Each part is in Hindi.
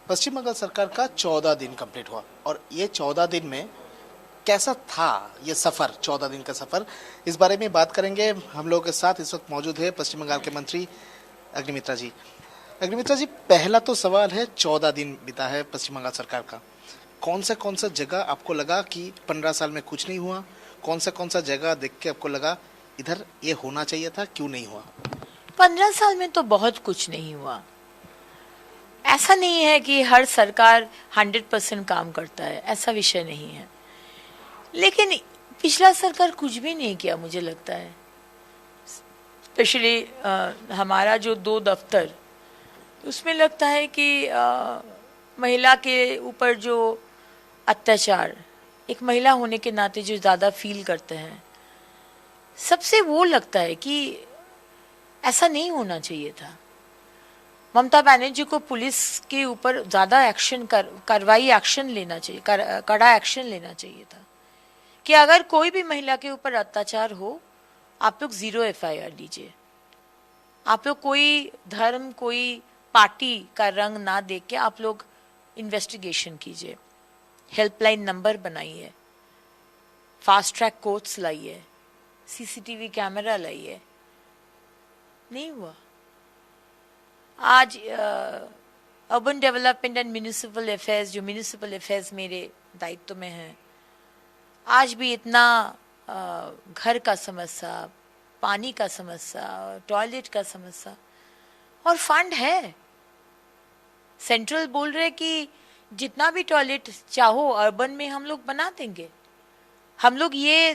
पश्चिम बंगाल सरकार का 14 दिन कंप्लीट हुआ और ये 14 दिन में कैसा था ये सफर, 14 दिन का सफर, इस बारे में बात करेंगे। हम लोगों के साथ इस वक्त मौजूद है पश्चिम बंगाल के मंत्री अग्निमित्रा जी। अग्निमित्रा जी, पहला तो सवाल है, 14 दिन बीता है पश्चिम बंगाल सरकार का, कौन सा जगह आपको लगा कि 15 साल में कुछ नहीं हुआ, कौन सा जगह देख के आपको लगा इधर ये होना चाहिए था, क्यों नहीं हुआ? 15 साल में तो बहुत कुछ नहीं हुआ। ऐसा नहीं है कि हर सरकार 100% काम करता है, ऐसा विषय नहीं है। लेकिन पिछला सरकार कुछ भी नहीं किया मुझे लगता है। स्पेशली हमारा जो 2 दफ्तर, उसमें लगता है कि महिला के ऊपर जो अत्याचार, एक महिला होने के नाते जो ज़्यादा फील करते हैं, सबसे वो लगता है कि ऐसा नहीं होना चाहिए था। ममता बनर्जी को पुलिस के ऊपर ज़्यादा एक्शन कार्रवाई एक्शन लेना चाहिए, कड़ा एक्शन लेना चाहिए था कि अगर कोई भी महिला के ऊपर अत्याचार हो, आप लोग 0 FIR लीजिए। आप लोग कोई धर्म, कोई पार्टी का रंग ना देख के आप लोग इन्वेस्टिगेशन कीजिए, हेल्पलाइन नंबर बनाइए, फास्ट ट्रैक कोर्ट्स लाइए, CCTV कैमरा लाइए। नहीं हुआ। आज urban development and municipal affairs, जो म्यूनिसिपल अफेयर्स मेरे दायित्व में है, आज भी इतना घर का समस्या, पानी का समस्या, टॉयलेट का समस्या, और फंड है। सेंट्रल बोल रहे कि जितना भी टॉयलेट चाहो अर्बन में हम लोग बना देंगे। हम लोग ये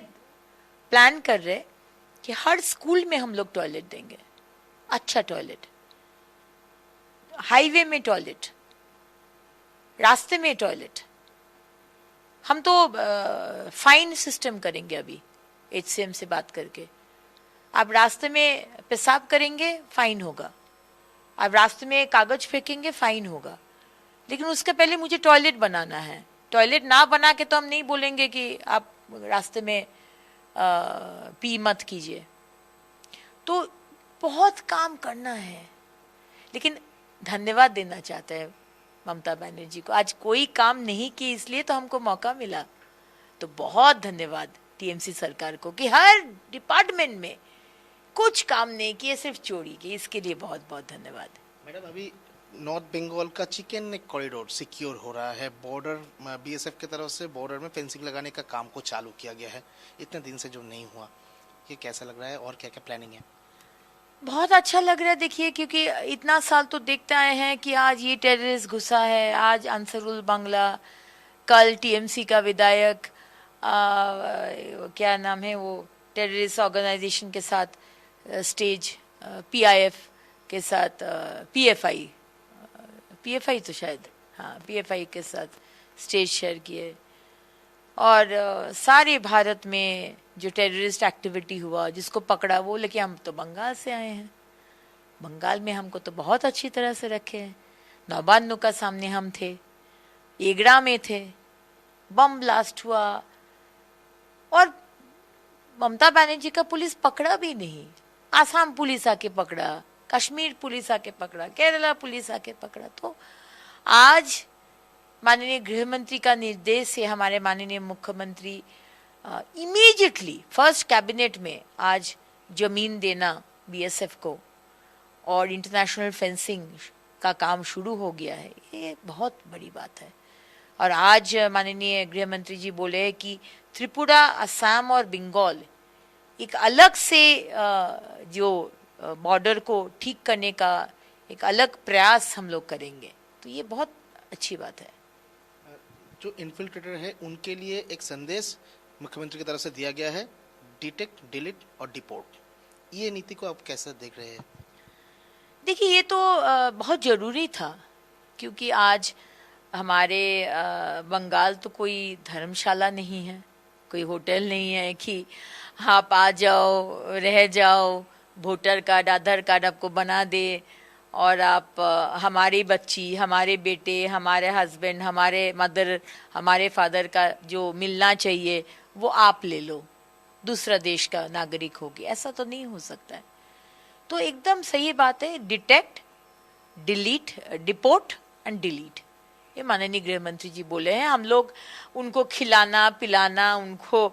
प्लान कर रहे कि हर स्कूल में हम लोग टॉयलेट देंगे, अच्छा टॉयलेट, हाईवे में टॉयलेट, रास्ते में टॉयलेट। हम तो फाइन सिस्टम करेंगे अभी HCM से बात करके। आप रास्ते में पेशाब करेंगे, फाइन होगा। आप रास्ते में कागज फेंकेंगे, फाइन होगा। लेकिन उसके पहले मुझे टॉयलेट बनाना है। टॉयलेट ना बना के तो हम नहीं बोलेंगे कि आप रास्ते में पी मत कीजिए। तो बहुत काम करना है। लेकिन धन्यवाद देना चाहते हैं ममता बनर्जी को। आज कोई काम नहीं की, इसलिए तो हमको मौका मिला। तो बहुत धन्यवाद TMC सरकार को कि हर डिपार्टमेंट में कुछ काम नहीं किए, सिर्फ चोरी की। इसके लिए बहुत बहुत धन्यवाद। मैडम, अभी नॉर्थ बंगाल का चिकन कॉरिडोर सिक्योर हो रहा है। बॉर्डर BSF की तरफ से बॉर्डर में फेंसिंग लगाने का काम को चालू किया गया है, इतने दिन से जो नहीं हुआ। ये कैसा लग रहा है और क्या क्या प्लानिंग है? बहुत अच्छा लग रहा है। देखिए, क्योंकि इतना साल तो देखते आए हैं कि आज ये टेररिस्ट घुसा है, आज अंसरुल बांग्ला, कल TMC का विधायक क्या नाम है वो टेररिस्ट ऑर्गेनाइजेशन के साथ स्टेज, PIF के साथ PFI तो शायद, हाँ, PFI के साथ स्टेज शेयर किए। और सारे भारत में जो टेररिस्ट एक्टिविटी हुआ, जिसको पकड़ा वो, लेकिन हम तो बंगाल से आए हैं। बंगाल में हमको तो बहुत अच्छी तरह से रखे हैं। नौबान्नू का सामने हम थे, एगड़ा में थे, बम ब्लास्ट हुआ और ममता बनर्जी का पुलिस पकड़ा भी नहीं। आसाम पुलिस आके पकड़ा, कश्मीर पुलिस आके पकड़ा, केरला पुलिस आके पकड़ा। तो आज माननीय गृह मंत्री का निर्देश से हमारे माननीय मुख्यमंत्री इमीडिएटली फर्स्ट कैबिनेट में आज जमीन देना BSF को और इंटरनेशनल फेंसिंग का काम शुरू हो गया है। ये बहुत बड़ी बात है। और आज माननीय गृह मंत्री जी बोले कि त्रिपुरा, असम और बंगाल एक अलग से जो बॉर्डर को ठीक करने का एक अलग प्रयास हम लोग करेंगे। तो ये बहुत अच्छी बात है। जो इन्फिल्ट्रेटर है उनके लिए एक संदेश मुख्यमंत्री की तरफ से दिया गया है, डिटेक्ट, डिलीट और डिपोर्ट। ये नीति को आप कैसे देख रहे हैं? देखिए, ये तो बहुत ज़रूरी था, क्योंकि आज हमारे बंगाल तो कोई धर्मशाला नहीं है, कोई होटल नहीं है कि आप आ जाओ, रह जाओ, वोटर कार्ड, आधार कार्ड आपको बना दे और आप हमारी बच्ची, हमारे बेटे, हमारे हस्बैंड, हमारे मदर, हमारे फादर का जो मिलना चाहिए वो आप ले लो, दूसरा देश का नागरिक होगी। ऐसा तो नहीं हो सकता है। तो एकदम सही बात है, detect, delete, deport and delete, ये माननीय गृह मंत्री जी बोले हैं। हम लोग उनको खिलाना पिलाना, उनको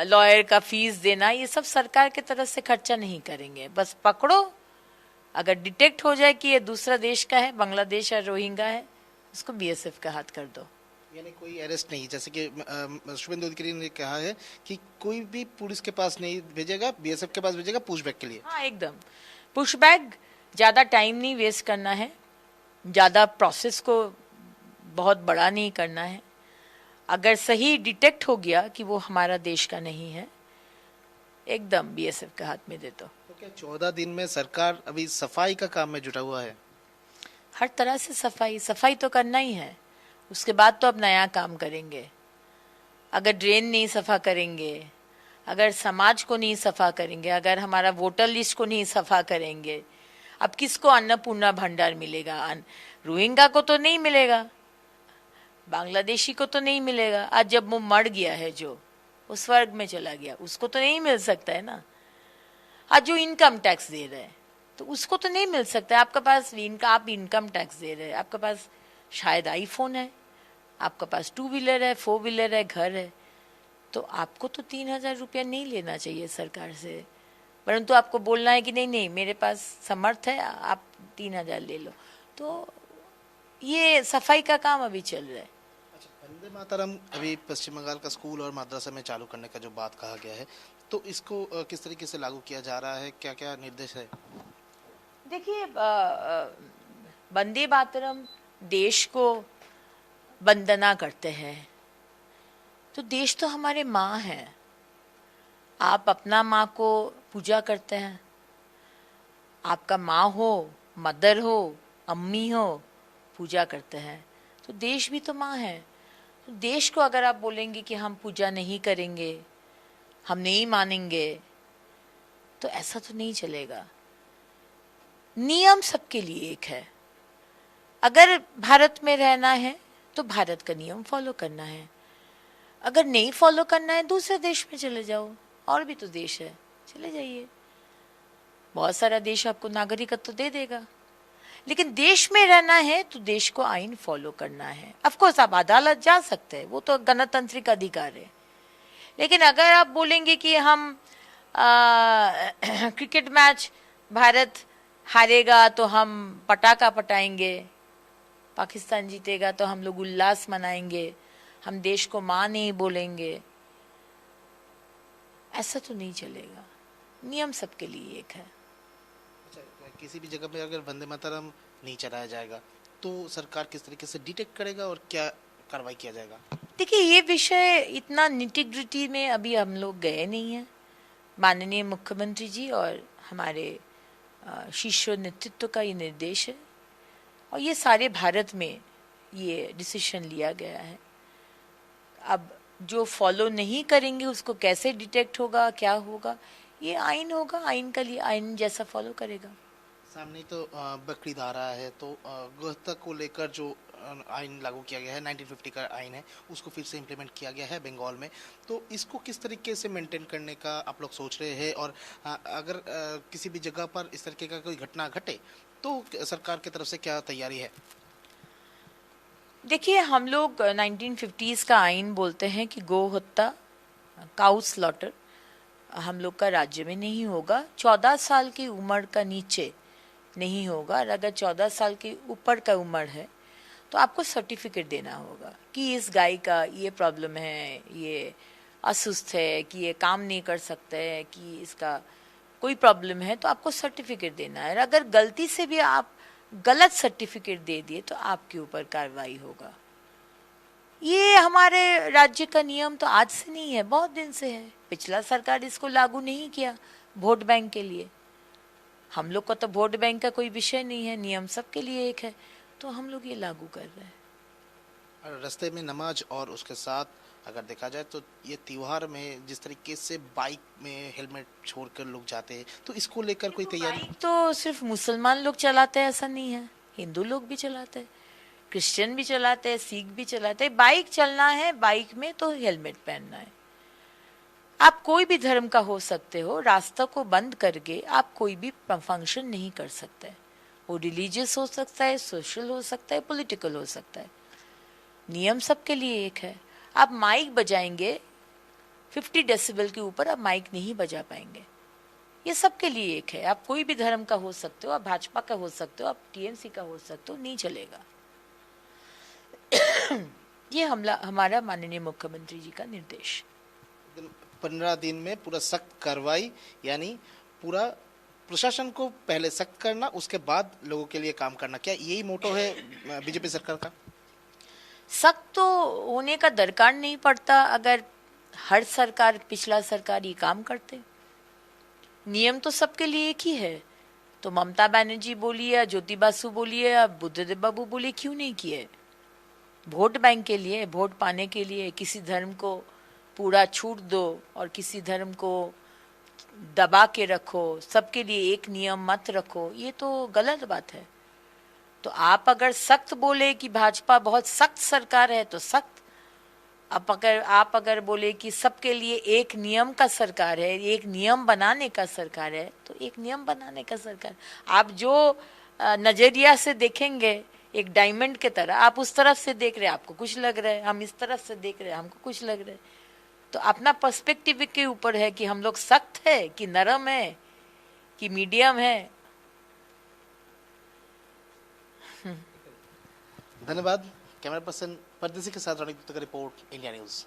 लॉयर का फीस देना, ये सब सरकार की तरफ से खर्चा नहीं करेंगे। बस पकड़ो, अगर डिटेक्ट हो जाए कि ये दूसरा देश का है, बांग्लादेश या रोहिंग्या है, उसको बीएसएफ का हाथ कर दो। यानी कोई अरेस्ट नहीं, जैसे कि शुभेंदु अधिकारी ने कहा है कि कोई भी पुलिस के पास नहीं भेजेगा, बीएसएफ के पास भेजेगा पुशबैक के लिए। हाँ एकदम पुशबैक, ज़्यादा टाइम नहीं वेस्ट करना है, ज़्यादा प्रोसेस को बहुत बड़ा नहीं करना है। अगर सही डिटेक्ट हो गया कि वो हमारा देश का नहीं है, एकदम बीएसएफ के हाथ में दे दो। तो क्या 14 दिन में सरकार अभी सफाई का काम में जुटा हुआ है? हर तरह से सफाई तो करना ही है, उसके बाद तो अब नया काम करेंगे। अगर ड्रेन नहीं सफा करेंगे, अगर समाज को नहीं सफा करेंगे, अगर हमारा वोटर लिस्ट को नहीं सफा करेंगे, अब किसको अन्नपूर्णा भंडार मिलेगा? रोहिंग्या को तो नहीं मिलेगा, बांग्लादेशी को तो नहीं मिलेगा। आज जब वो मर गया है, जो वो स्वर्ग में चला गया, उसको तो नहीं मिल सकता है ना। आज जो इनकम टैक्स दे रहे हैं तो उसको तो नहीं मिल सकता है। आपके पास आप इनकम टैक्स दे रहे हैं, आपके पास शायद आईफोन है, आपके पास 2 व्हीलर है, 4 व्हीलर है, घर है, तो आपको तो 3,000 रुपया नहीं लेना चाहिए सरकार से, परंतु आपको बोलना है कि नहीं नहीं मेरे पास समर्थ है, आप 3,000 ले लो। तो ये सफाई का काम अभी चल रहा है। अच्छा, वंदे मातरम अभी पश्चिम बंगाल का स्कूल और मदरसा में चालू करने का जो बात कहा गया है, तो इसको किस तरीके से लागू किया जा रहा है, क्या क्या निर्देश है? देखिए, वंदे मातरम देश को वंदना करते हैं, तो देश तो हमारे माँ है। आप अपना माँ को पूजा करते हैं, आपका माँ हो, मदर हो, अम्मी हो, पूजा करते हैं, तो देश भी तो माँ है। तो देश को अगर आप बोलेंगे कि हम पूजा नहीं करेंगे, हम नहीं मानेंगे, तो ऐसा तो नहीं चलेगा। नियम सबके लिए एक है। अगर भारत में रहना है तो भारत का नियम फॉलो करना है, अगर नहीं फॉलो करना है दूसरे देश में चले जाओ, और भी तो देश है, चले जाइए। बहुत सारा देश आपको नागरिकत्व दे देगा, लेकिन देश में रहना है तो देश को आइन फॉलो करना है। ऑफकोर्स आप अदालत जा सकते हैं, वो तो गणतांत्रिक अधिकार है, लेकिन अगर आप बोलेंगे कि हम क्रिकेट मैच भारत हारेगा तो हम पटाखा पटाएंगे, पाकिस्तान जीतेगा तो हम लोग उल्लास मनाएंगे, हम देश को माँ नहीं बोलेंगे, ऐसा तो नहीं चलेगा। नियम सबके लिए एक है। अच्छा, किसी भी जगह पे अगर वंदे मातरम नहीं चलाया जाएगा तो सरकार किस तरीके से डिटेक्ट करेगा और क्या कार्रवाई किया जाएगा? देखिए, ये विषय इतना निटिग्रिटी में अभी हम लोग गए नहीं हैं। माननीय मुख्यमंत्री जी और हमारे शीर्ष नेतृत्व का ये निर्देश है, और ये सारे भारत में ये डिसीजन लिया गया है। अब जो फॉलो नहीं करेंगे उसको कैसे डिटेक्ट होगा, क्या होगा, ये आइन होगा, आइन का लिए आइन जैसा फॉलो करेगा। सामने तो बकरीद आ रहा है, तो गोहत्या को लेकर जो आइन लागू किया गया है, 1950 का आइन है, उसको फिर से इम्प्लीमेंट किया गया है बंगाल में, तो इसको किस तरीके से मेंटेन करने का आप लोग सोच रहे हैं? और अगर किसी भी जगह पर इस तरीके का कोई घटना घटे तो सरकार की तरफ से क्या तैयारी है? देखिए, हम लोग 1950s का आइन बोलते हैं कि गो हत्या, काउ स्लॉटर हम लोग का राज्य में नहीं होगा। 14 साल की उम्र का नीचे नहीं होगा, और अगर 14 साल की ऊपर का उम्र है तो आपको सर्टिफिकेट देना होगा कि इस गाय का ये प्रॉब्लम है, ये असुस्थ है, कि ये काम नहीं कर सकते है, कि इसका कोई प्रॉब्लम है, तो आपको सर्टिफिकेट देना है। अगर गलती से भी आप गलत सर्टिफिकेट दे दिए तो आपके ऊपर कार्रवाई होगा। ये हमारे राज्य का नियम तो आज से नहीं है, बहुत दिन से है। पिछला सरकार इसको लागू नहीं किया वोट बैंक के लिए। हम लोग का तो वोट बैंक का कोई विषय नहीं है, नियम सबके लिए एक है, तो हम लोग ये लागू कर रहे हैं। रास्ते में नमाज और उसके साथ अगर देखा जाए तो ये त्योहार में जिस तरीके से बाइक में हेलमेट छोड़कर लोग जाते हैं, तो इसको लेकर कोई तैयारी? बाइक तो सिर्फ मुसलमान लोग चलाते हैं ऐसा नहीं है, हिंदू लोग भी चलाते हैं, क्रिश्चियन भी चलाते हैं, सिख भी चलाते हैं। बाइक चलना है, बाइक में तो हेलमेट पहनना है। आप कोई भी धर्म का हो सकते हो, रास्ता को बंद करके आप कोई भी फंक्शन नहीं कर सकते, वो रिलीजियस हो सकता है, सोशल हो सकता है, पॉलिटिकल हो सकता है। नियम सबके लिए एक है। आप माइक बजाएंगे 50 डेसिबल के ऊपर, आप माइक नहीं बजा पाएंगे। ये सबके लिए एक है। आप कोई भी धर्म का हो सकते हो, आप भाजपा का हो सकते हो, आप टीएमसी का हो सकते हो, नहीं चलेगा। ये हमारा माननीय मुख्यमंत्री जी का निर्देश। 15 दिन में पूरा सख्त कार्रवाई, यानी पूरा प्रशासन को पहले सख्त करना, उसके बाद लोगों के लिए काम करना, क्या यही मोटो है बीजेपी सरकार का? सख्त तो होने का दरकार नहीं पड़ता अगर हर सरकार, पिछला सरकार ये काम करते। नियम तो सबके लिए एक ही है। तो ममता बनर्जी बोलिए या ज्योति बासु बोलिए या बुद्धदेव बाबू बोलिए, क्यों नहीं किए? वोट बैंक के लिए, वोट पाने के लिए किसी धर्म को पूरा छूट दो और किसी धर्म को दबा के रखो, सबके लिए एक नियम मत रखो, ये तो गलत बात है। तो आप अगर सख्त बोले कि भाजपा बहुत सख्त सरकार है तो सख्त, आप अगर बोले कि सबके लिए एक नियम का सरकार है, एक नियम बनाने का सरकार है, तो एक नियम बनाने का सरकार। आप जो नजरिया से देखेंगे एक डायमंड के तरह, आप उस तरफ से देख रहे हैं, आपको कुछ लग रहा है, हम इस तरफ से देख रहे हैं, हमको कुछ लग रहा है। तो अपना पर्सपेक्टिव के ऊपर है कि हम लोग सख्त है कि नरम है कि मीडियम है। धन्यवाद। कैमरा पर्सन परदेसी के साथ रणदीप गुप्ता का रिपोर्ट, इंडिया न्यूज।